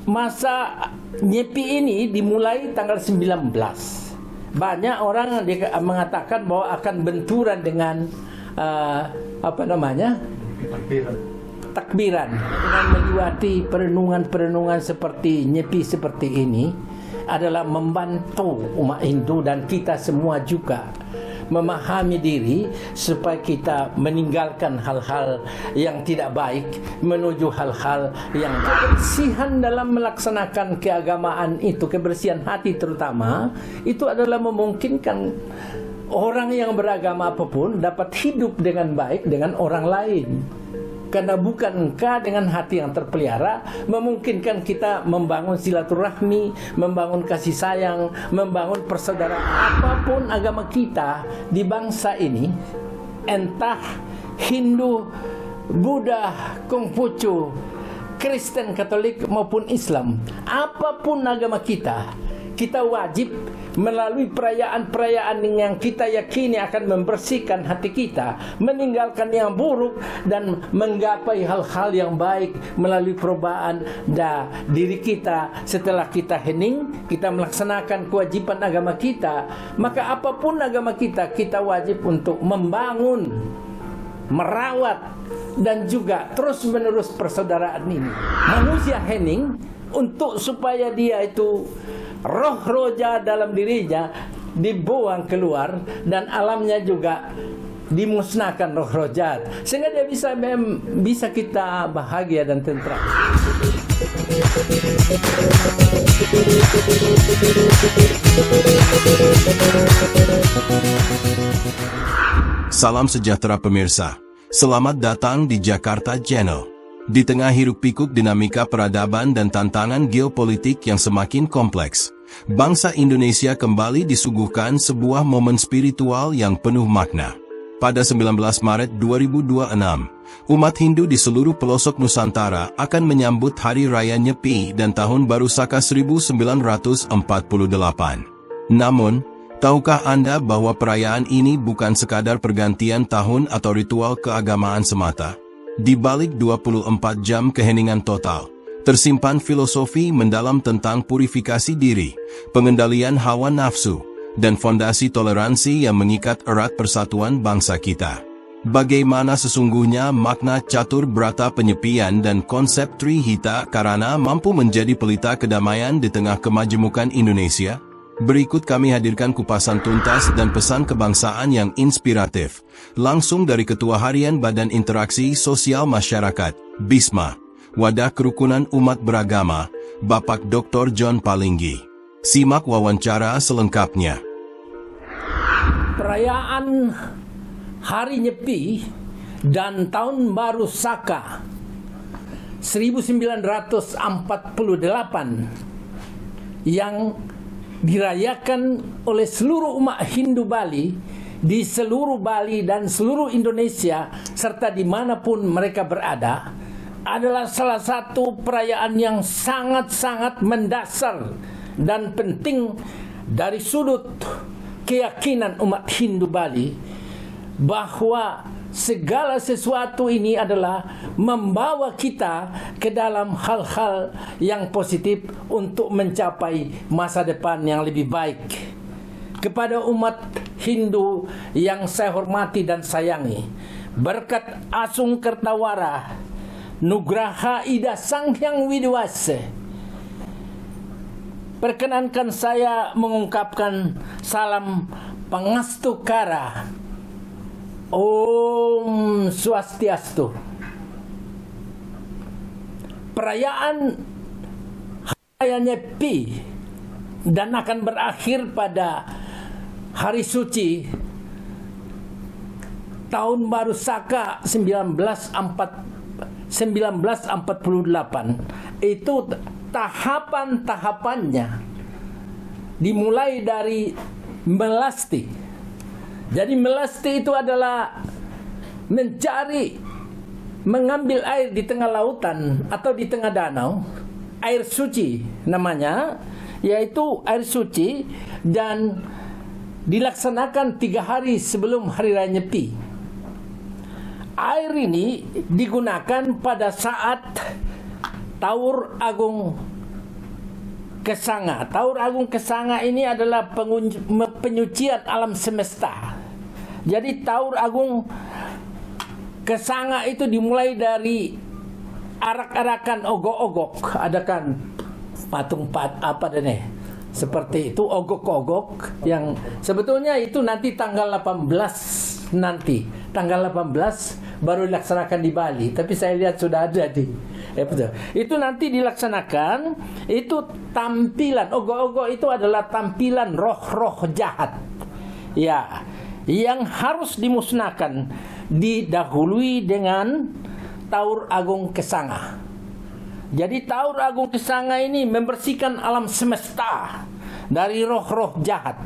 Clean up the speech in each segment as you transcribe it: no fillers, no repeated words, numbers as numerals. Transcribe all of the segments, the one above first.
masa Nyepi ini dimulai tanggal 19. Banyak orang mengatakan bahwa akan benturan dengan takbiran. Dengan melewati perenungan-perenungan seperti Nyepi seperti ini adalah membantu umat Hindu dan kita semua juga memahami diri supaya kita meninggalkan hal-hal yang tidak baik menuju hal-hal yang baik. Kebersihan dalam melaksanakan keagamaan itu, kebersihan hati terutama, itu adalah memungkinkan orang yang beragama apapun dapat hidup dengan baik dengan orang lain. Karena bukankah dengan hati yang terpelihara memungkinkan kita membangun silaturahmi, membangun kasih sayang, membangun persaudaraan. Apapun agama kita di bangsa ini, entah Hindu, Buddha, Konghucu, Kristen, Katolik maupun Islam, apapun agama kita wajib melalui perayaan-perayaan yang kita yakini akan membersihkan hati kita, meninggalkan yang buruk dan menggapai hal-hal yang baik melalui perubahan diri kita. Setelah kita hening, kita melaksanakan kewajiban agama kita, maka apapun agama kita wajib untuk membangun, merawat dan juga terus-menerus persaudaraan ini. Manusia hening untuk supaya dia itu roh jahat dalam dirinya dibuang keluar dan alamnya juga dimusnahkan roh jahat sehingga dia bisa kita bahagia dan tentram. Salam sejahtera pemirsa. Selamat datang di Jakarta Channel. Di tengah hiruk-pikuk dinamika peradaban dan tantangan geopolitik yang semakin kompleks, bangsa Indonesia kembali disuguhkan sebuah momen spiritual yang penuh makna. Pada 19 Maret 2026, umat Hindu di seluruh pelosok Nusantara akan menyambut Hari Raya Nyepi dan Tahun Baru Saka 1948. Namun, tahukah Anda bahwa perayaan ini bukan sekadar pergantian tahun atau ritual keagamaan semata? Di balik 24 jam keheningan total, tersimpan filosofi mendalam tentang purifikasi diri, pengendalian hawa nafsu, dan fondasi toleransi yang mengikat erat persatuan bangsa kita. Bagaimana sesungguhnya makna catur berata penyepian dan konsep Trihita Karana mampu menjadi pelita kedamaian di tengah kemajemukan Indonesia? Berikut kami hadirkan kupasan tuntas dan pesan kebangsaan yang inspiratif, langsung dari Ketua Harian Badan Interaksi Sosial Masyarakat, BISMA, Wadah Kerukunan Umat Beragama, Bapak Dr. John Palinggi. Simak wawancara selengkapnya. Perayaan Hari Nyepi dan Tahun Baru Saka 1948 yang dirayakan oleh seluruh umat Hindu Bali di seluruh Bali dan seluruh Indonesia serta dimanapun mereka berada adalah salah satu perayaan yang sangat-sangat mendasar dan penting dari sudut keyakinan umat Hindu Bali bahwa segala sesuatu ini adalah membawa kita ke dalam hal-hal yang positif untuk mencapai masa depan yang lebih baik. Kepada umat Hindu yang saya hormati dan sayangi, berkat Asung Kertawara, Nugraha Ida Sang Hyang Widiwase, perkenankan saya mengungkapkan salam Pangastu Kara. Om Swastiastu. Perayaan Hari Nyepi dan akan berakhir pada hari suci Tahun Baru Saka 1948. Itu tahapan-tahapannya dimulai dari melasti. Jadi melasti itu adalah mengambil air di tengah lautan atau di tengah danau, air suci namanya, yaitu air suci, dan dilaksanakan 3 hari sebelum Hari Raya Nyepi. Air ini digunakan pada saat Taur Agung Kesanga. Taur Agung Kesanga ini adalah penyucian alam semesta. Jadi Taur Agung Kesanga itu dimulai dari arak-arakan ogok-ogok, adakan patung apa deh, seperti itu ogok-ogok yang sebetulnya itu nanti tanggal 18 nanti. Tanggal 18 baru dilaksanakan di Bali, tapi saya lihat sudah ada di betul. Itu nanti dilaksanakan, itu tampilan ogok-ogok itu adalah tampilan roh-roh jahat. Ya, yang harus dimusnahkan, didahului dengan Taur Agung Kesanga. Jadi Taur Agung Kesanga ini membersihkan alam semesta dari roh-roh jahat.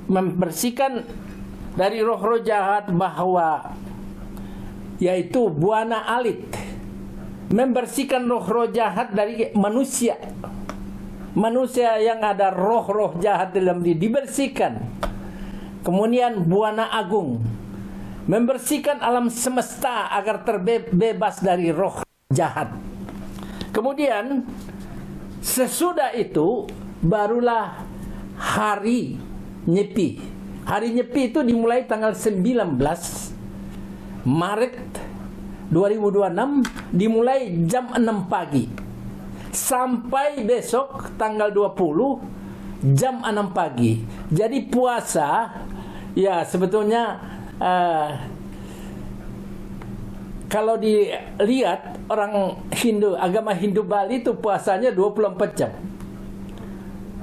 Membersihkan dari roh-roh jahat, bahwa yaitu Buana Alit. Membersihkan roh-roh jahat dari manusia. Manusia yang ada roh-roh jahat dalam diri dibersihkan. Kemudian Buana Agung membersihkan alam semesta agar terbebas dari roh jahat. Kemudian sesudah itu barulah hari Nyepi. Hari Nyepi itu dimulai tanggal 19 Maret 2026, dimulai jam 6 pagi sampai besok tanggal 20 jam 6 pagi. Jadi puasa ya sebetulnya kalau dilihat orang Hindu, agama Hindu Bali itu puasanya 24 jam.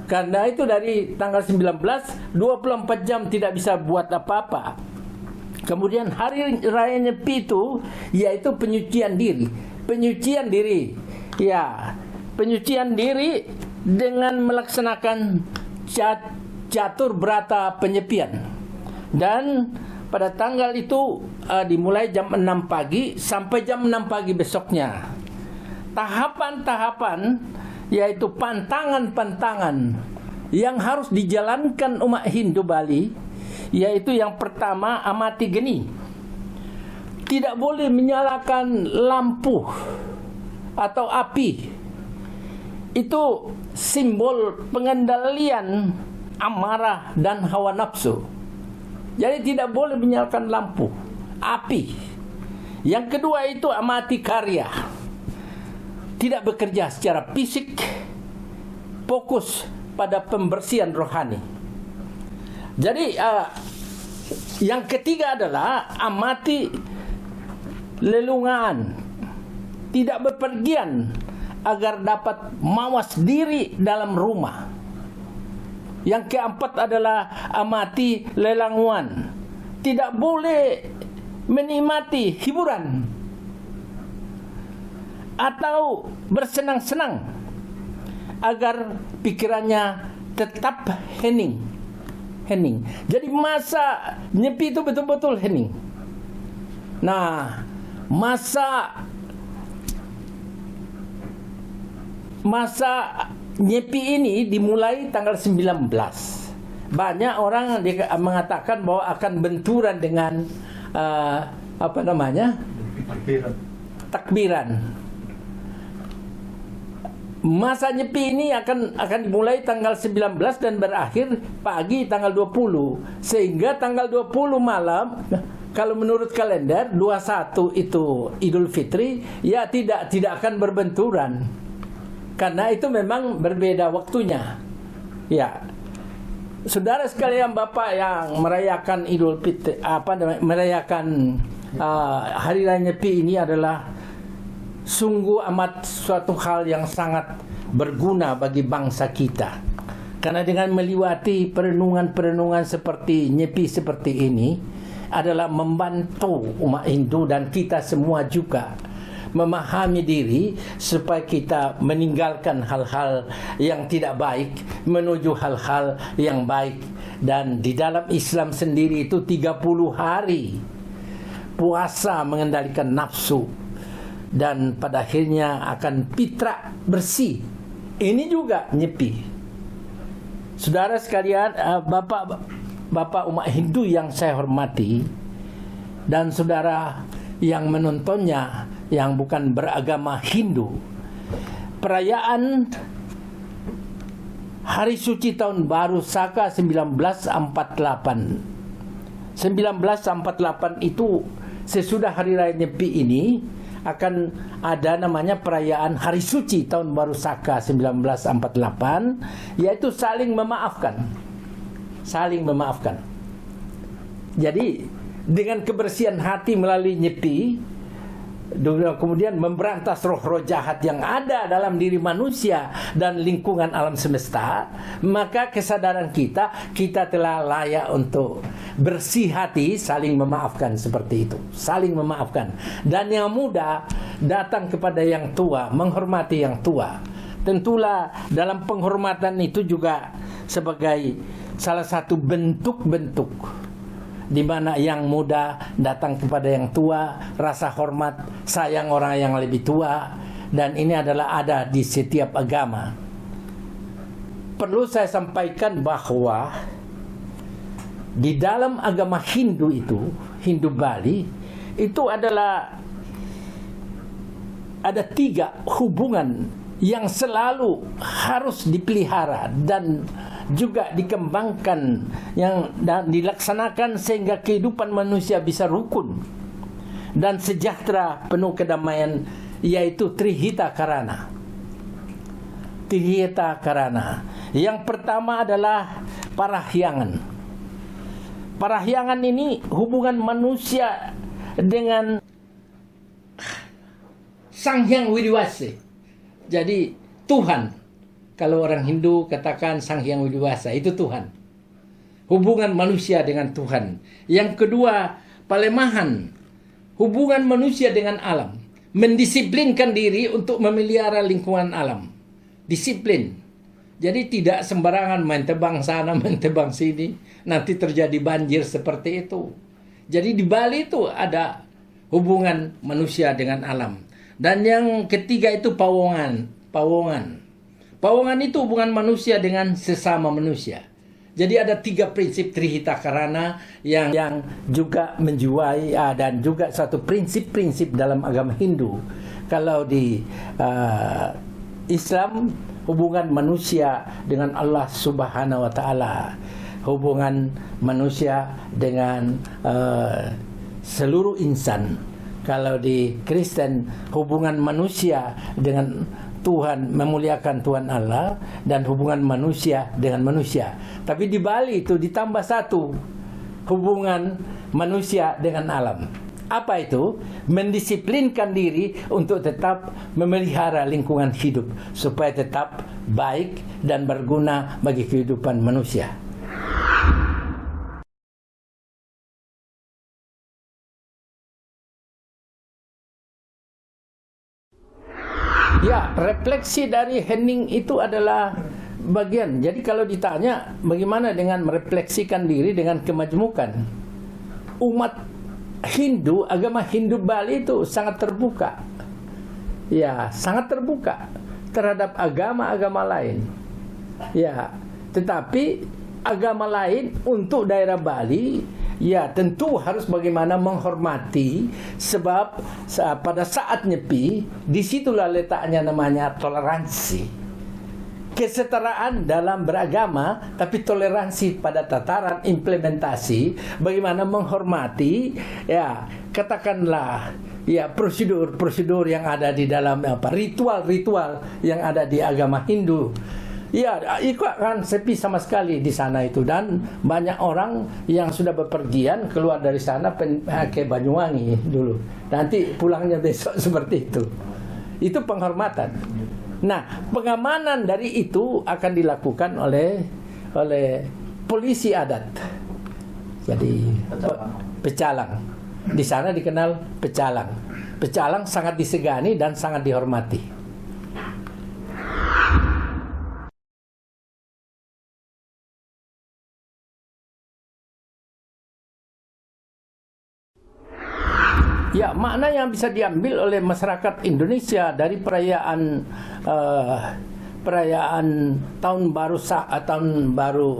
Karena itu dari tanggal 19 24 jam tidak bisa buat apa-apa. Kemudian hari raya Nyepi itu yaitu penyucian diri. Penyucian diri. Ya, penyucian diri dengan melaksanakan catur berata penyepian. Dan pada tanggal itu dimulai jam 6 pagi sampai jam 6 pagi besoknya. Tahapan-tahapan yaitu pantangan-pantangan yang harus dijalankan umat Hindu Bali, yaitu yang pertama amati geni. Tidak boleh menyalakan lampu atau api. Itu simbol pengendalian amarah dan hawa nafsu. Jadi tidak boleh menyalakan lampu, api. Yang kedua itu amati karya. Tidak bekerja secara fisik, fokus pada pembersihan rohani. Jadi yang ketiga adalah amati lelungan, tidak bepergian agar dapat mawas diri dalam rumah. Yang keempat adalah amati lelanguan, tidak boleh menikmati hiburan atau bersenang-senang agar pikirannya tetap hening. Jadi masa Nyepi itu betul-betul hening. Nah, masa Nyepi ini dimulai tanggal 19. Banyak orang mengatakan bahwa akan benturan dengan takbiran. Masa Nyepi ini akan dimulai tanggal 19 dan berakhir pagi tanggal 20. Sehingga tanggal 20 malam, kalau menurut kalender 21 itu Idul Fitri, ya tidak akan berbenturan. Karena itu memang berbeda waktunya. Ya. Saudara sekalian, Bapak yang merayakan Idul Fitri, merayakan Hari Raya Nyepi ini adalah sungguh amat suatu hal yang sangat berguna bagi bangsa kita. Karena dengan melewati perenungan-perenungan seperti Nyepi seperti ini adalah membantu umat Hindu dan kita semua juga memahami diri supaya kita meninggalkan hal-hal yang tidak baik menuju hal-hal yang baik. Dan di dalam Islam sendiri itu 30 hari puasa mengendalikan nafsu, dan pada akhirnya akan fitrah bersih. Ini juga Nyepi. Saudara sekalian, Bapak umat Hindu yang saya hormati, dan saudara yang menontonnya yang bukan beragama Hindu, perayaan Hari Suci Tahun Baru Saka 1948. 1948 itu sesudah Hari Raya Nyepi ini akan ada namanya perayaan Hari Suci Tahun Baru Saka 1948, yaitu saling memaafkan. Saling memaafkan. Jadi dengan kebersihan hati melalui Nyepi, kemudian memberantas roh-roh jahat yang ada dalam diri manusia dan lingkungan alam semesta, maka kesadaran kita telah layak untuk bersih hati, saling memaafkan seperti itu, saling memaafkan. Dan yang muda datang kepada yang tua, menghormati yang tua. Tentulah dalam penghormatan itu juga sebagai salah satu bentuk-bentuk di mana yang muda datang kepada yang tua, rasa hormat, sayang orang yang lebih tua, dan ini adalah ada di setiap agama. Perlu saya sampaikan bahwa di dalam agama Hindu itu, Hindu Bali, itu adalah ada 3 hubungan yang selalu harus dipelihara dan juga dikembangkan dan dilaksanakan sehingga kehidupan manusia bisa rukun dan sejahtera penuh kedamaian, yaitu Trihita Karana. Trihita Karana. Yang pertama adalah parahyangan. Parahyangan ini hubungan manusia dengan Sang Hyang Widiwasa. Jadi Tuhan. Kalau orang Hindu katakan Sang Hyang Widiwasa, itu Tuhan. Hubungan manusia dengan Tuhan. Yang kedua, palemahan. Hubungan manusia dengan alam. Mendisiplinkan diri untuk memelihara lingkungan alam. Disiplin. Jadi tidak sembarangan main tebang sana, main tebang sini. Nanti terjadi banjir seperti itu. Jadi di Bali itu ada hubungan manusia dengan alam. Dan yang ketiga itu pawongan. Pawongan itu hubungan manusia dengan sesama manusia. Jadi ada 3 prinsip Trihita Karana yang juga menjiwai dan juga satu prinsip-prinsip dalam agama Hindu. Kalau di Islam, hubungan manusia dengan Allah Subhanahu wa Ta'ala, hubungan manusia dengan seluruh insan. Kalau di Kristen, hubungan manusia dengan Tuhan, memuliakan Tuhan Allah, dan hubungan manusia dengan manusia. Tapi di Bali itu ditambah satu, hubungan manusia dengan alam. Apa itu? Mendisiplinkan diri untuk tetap memelihara lingkungan hidup supaya tetap baik dan berguna bagi kehidupan manusia. Ya, refleksi dari Henning itu adalah bagian. Jadi kalau ditanya bagaimana dengan merefleksikan diri dengan kemajmukan, umat Hindu, agama Hindu Bali itu sangat terbuka. Ya, sangat terbuka terhadap agama-agama lain. Ya, tetapi agama lain untuk daerah Bali, ya tentu harus bagaimana menghormati, sebab pada saat Nyepi disitulah letaknya namanya toleransi, kesetaraan dalam beragama, tapi toleransi pada tataran implementasi, bagaimana menghormati, ya katakanlah ya prosedur-prosedur yang ada di dalam ritual-ritual yang ada di agama Hindu. Ya, ikut kan sepi sama sekali di sana itu, dan banyak orang yang sudah bepergian keluar dari sana ke Banyuwangi dulu. Nanti pulangnya besok seperti itu. Itu penghormatan. Nah, pengamanan dari itu akan dilakukan oleh polisi adat. Jadi pecalang. Di sana dikenal pecalang. Pecalang sangat disegani dan sangat dihormati. Ya, makna yang bisa diambil oleh masyarakat Indonesia dari perayaan tahun baru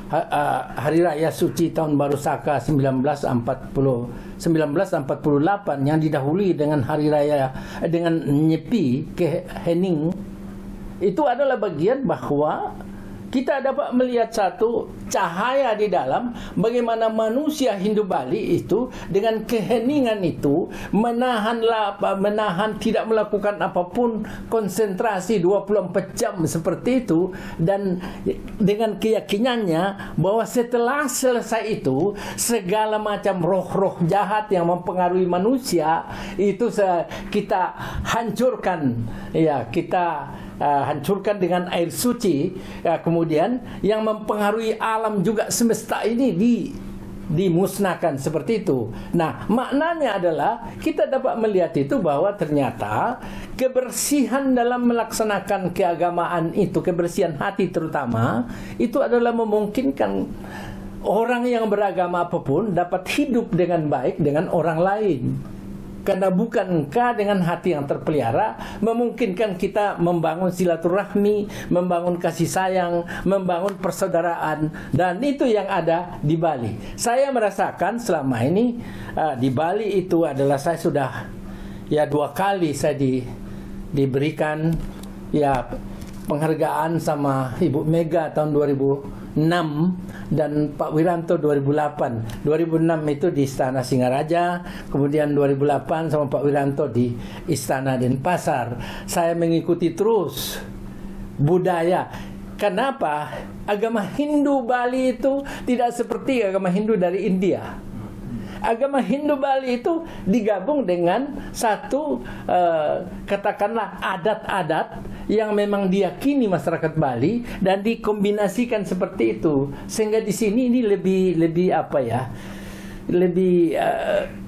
Hari Raya Suci Tahun Baru Saka 1948 yang didahului dengan Hari Raya dengan Nyepi ke Hening, itu adalah bagian bahwa kita dapat melihat satu cahaya di dalam bagaimana manusia Hindu Bali itu dengan keheningan itu menahan tidak melakukan apapun, konsentrasi 24 jam seperti itu, dan dengan keyakinannya bahwa setelah selesai itu segala macam roh-roh jahat yang mempengaruhi manusia itu kita hancurkan, ya, kita hancurkan dengan air suci, kemudian yang mempengaruhi alam juga semesta ini dimusnahkan seperti itu. Nah, maknanya adalah kita dapat melihat itu bahwa ternyata kebersihan dalam melaksanakan keagamaan itu, kebersihan hati terutama, itu adalah memungkinkan orang yang beragama apapun dapat hidup dengan baik dengan orang lain. Karena bukankah dengan hati yang terpelihara memungkinkan kita membangun silaturahmi, membangun kasih sayang, membangun persaudaraan, dan itu yang ada di Bali. Saya merasakan selama ini di Bali itu adalah saya sudah 2 kali saya diberikan penghargaan sama Ibu Mega tahun 2006 dan Pak Wiranto 2008. 2006 itu di Istana Singaraja, kemudian 2008 sama Pak Wiranto di Istana Denpasar. Saya mengikuti terus budaya. Kenapa? Agama Hindu Bali itu tidak seperti agama Hindu dari India. Agama Hindu Bali itu digabung dengan satu katakanlah adat-adat yang memang diyakini masyarakat Bali dan dikombinasikan seperti itu, sehingga di sini ini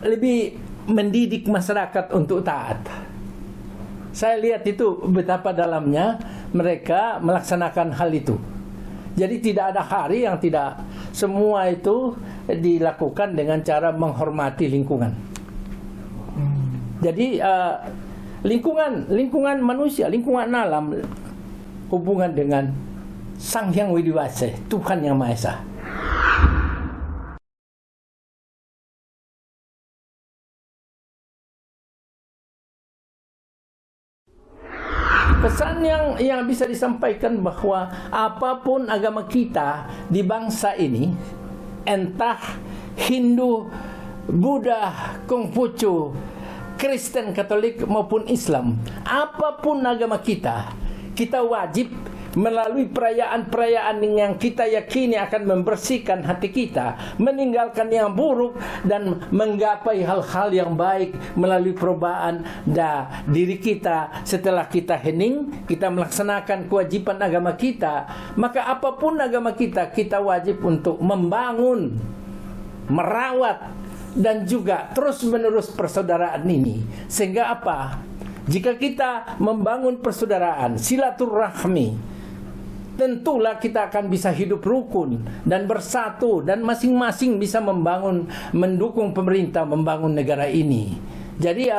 lebih mendidik masyarakat untuk taat. Saya lihat itu betapa dalamnya mereka melaksanakan hal itu. Jadi tidak ada hari yang tidak, semua itu dilakukan dengan cara menghormati lingkungan. Jadi lingkungan manusia, lingkungan alam, hubungan dengan Sang Hyang Widiwasa, Tuhan Yang Maha Esa. Pesan yang bisa disampaikan bahwa apapun agama kita di bangsa ini, entah Hindu, Buddha, Konghucu, Kristen, Katolik maupun Islam, apapun agama kita wajib melalui perayaan-perayaan yang kita yakini akan membersihkan hati kita, meninggalkan yang buruk dan menggapai hal-hal yang baik melalui perubahan diri kita. Setelah kita hening, kita melaksanakan kewajiban agama kita, maka apapun agama kita wajib untuk membangun, merawat, dan juga terus-menerus persaudaraan ini. Sehingga apa? Jika kita membangun persaudaraan, silaturahmi, tentulah kita akan bisa hidup rukun dan bersatu, dan masing-masing bisa mendukung pemerintah membangun negara ini. Jadi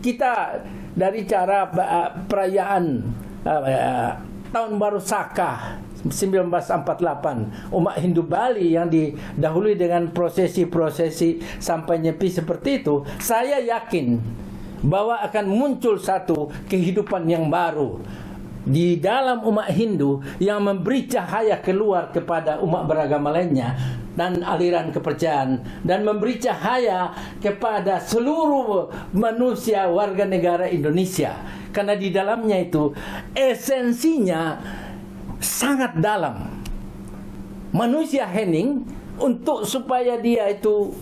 kita dari cara perayaan Tahun Baru Saka 1948 umat Hindu Bali yang didahului dengan prosesi-prosesi sampai Nyepi seperti itu, saya yakin bahwa akan muncul satu kehidupan yang baru di dalam umat Hindu yang memberi cahaya keluar kepada umat beragama lainnya dan aliran kepercayaan, dan memberi cahaya kepada seluruh manusia warga negara Indonesia, karena di dalamnya itu esensinya sangat dalam. Manusia hening untuk supaya dia itu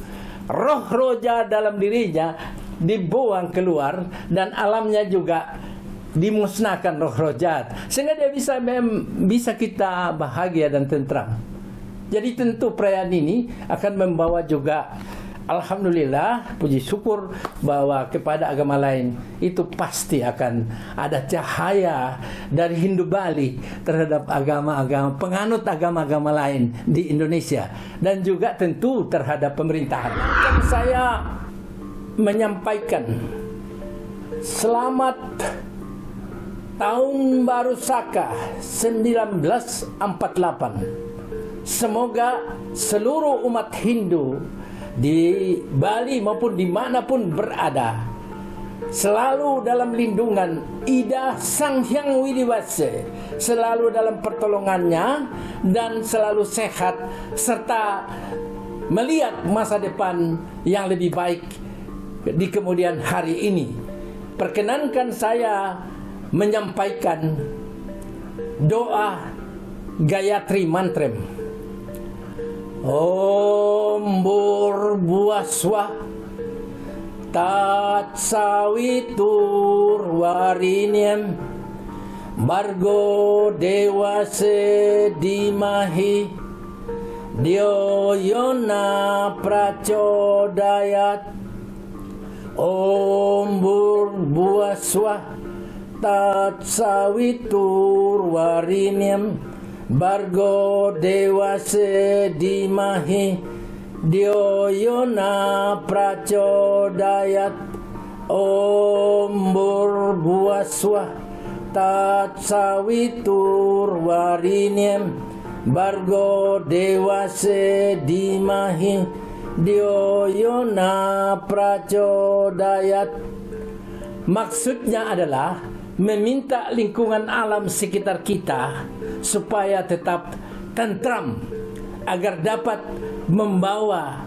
roh-roh jahat dalam dirinya dibuang keluar dan alamnya juga dimusnahkan roh-roh jahat, sehingga dia bisa kita bahagia dan tentram. Jadi tentu perayaan ini akan membawa juga, alhamdulillah, puji syukur bahwa kepada agama lain itu pasti akan ada cahaya dari Hindu Bali terhadap agama-agama, penganut agama-agama lain di Indonesia, dan juga tentu terhadap pemerintahan. Dan saya menyampaikan selamat Tahun Baru Saka 1948. semoga seluruh umat Hindu di Bali maupun dimanapun berada selalu dalam lindungan Ida Sang Hyang Widi Wase, selalu dalam pertolongannya dan selalu sehat serta melihat masa depan yang lebih baik di kemudian hari ini. Perkenankan saya menyampaikan doa Gayatri Mantrem. Om Bhurvuvaswah Tat Savitur Varenyam Bhargo Devasya Dhimahi Dhyo Yona Prachodayat. Om Bhurvuvaswah Tat Savitur Varenyam Bhargo Devasya Dhimahi Dhyo Yona Prachodayat. Om Bhurvuvaswah Tat Savitur Varenyam Bhargo Devasya Dhimahi Dhyo Yona Prachodayat. Maksudnya adalah meminta lingkungan alam sekitar kita supaya tetap tentram, agar dapat membawa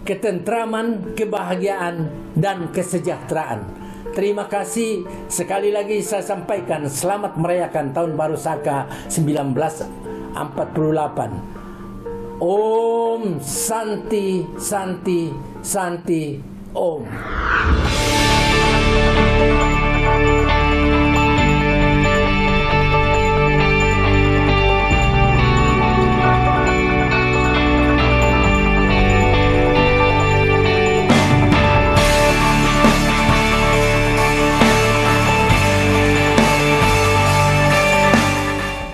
ketentraman, kebahagiaan, dan kesejahteraan. Terima kasih. Sekali lagi saya sampaikan selamat merayakan Tahun Baru Saka 1948. Om Santi Santi Santi Om.